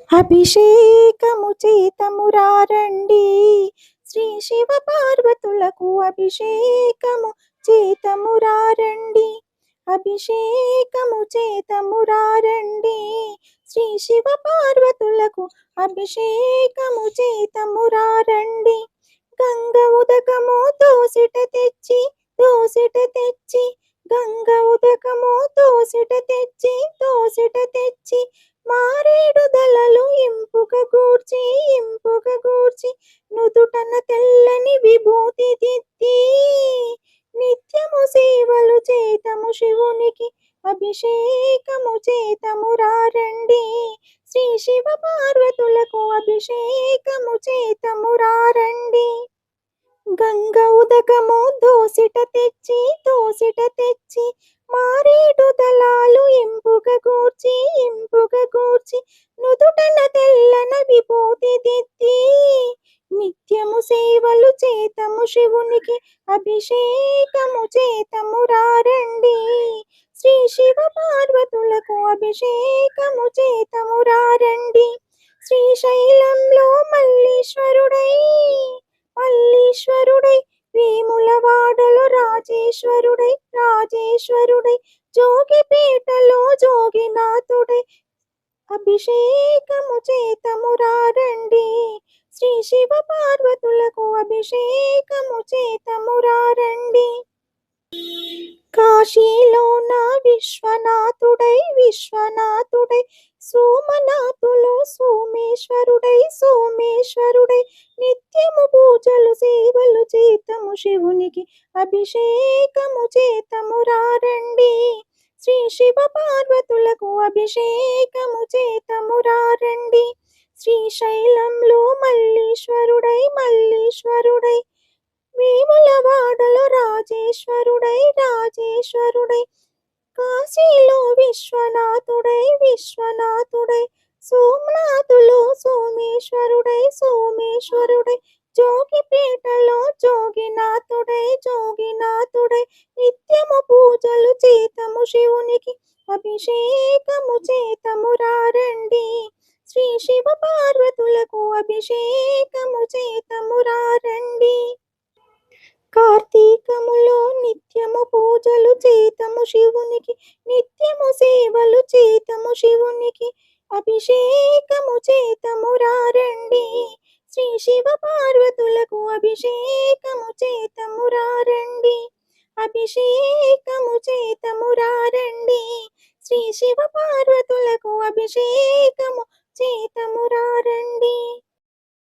అభిషేకము చేతమురారండి, శ్రీ శివ పార్వతులకు అభిషేకము చేతమురారండి. అభిషేకము చేతమురారండి, శ్రీ శివ పార్వతులకు అభిషేకము చేతమురారండి. గంగ ఉదకము దోసిట తెచ్చి గంగ ఉదకము దోసిట తెచ్చి మారేడు దళలు ఇంపుగా గూర్చి నుదుటన తెల్లని విభూతి దిద్ది నిత్యము సేవలు చేతము శివునికి అభిషేకము చేతమురారండి, శ్రీ శివ పార్వతులకు అభిషేకము చేతమురారండి. గంగ ఉదకము దోసిట తెచ్చి మారేడు దళాలు ఇంపుగా గూర్చి నుదుటన తెల్లన విభూతి దిద్ది నిత్యము సేవలు చేతము శివునికి అభిషేకము చేతమురారండి, శ్రీ శివ పార్వతులకు అభిషేకము చేతమురారండి. శ్రీశైలంలో మల్లీశ్వరుడై వేములవాడలో రాజేశ్వరుడై జోగిపేటలో జోగినాథుడై అభిషేకము చేతమురారండి, శ్రీ శివ పార్వతులకు అభిషేకము చేతమురారండి. కాశీలో నా విశ్వనాథుడై సోమనాథులో సోమేశ్వరుడై నిత్యము పూజలు సేవలు చేతము శివునికి అభిషేకము చేతమురారండి, శ్రీ శివ పార్వతులకు అభిషేకము చేతమురారండి. శ్రీశైలంలో మల్లీశ్వరుడై వేములవాడలో రాజేశ్వరుడై కాశీలో విశ్వనాథుడై సోమనాథులో సోమేశ్వరుడై జోగిపేటలో జోగినాథుడై నిత్యము పూజలు చేతము శివునికి అభిషేకము చేతమురారండి, శ్రీ శివ పార్వతులకు అభిషేకము చేతమురారండి. కార్తీకములో నిత్యము పూజలు చేతము శివునికి నిత్యము సేవలు చేతము శివునికి అభిషేకము చేతమురారండి, శ్రీ శివ పార్వతులకు అభిషేకము చేతమురారండి. అభిషేకము చేతమురారండి, శ్రీ శివ పార్వతులకు అభిషేకము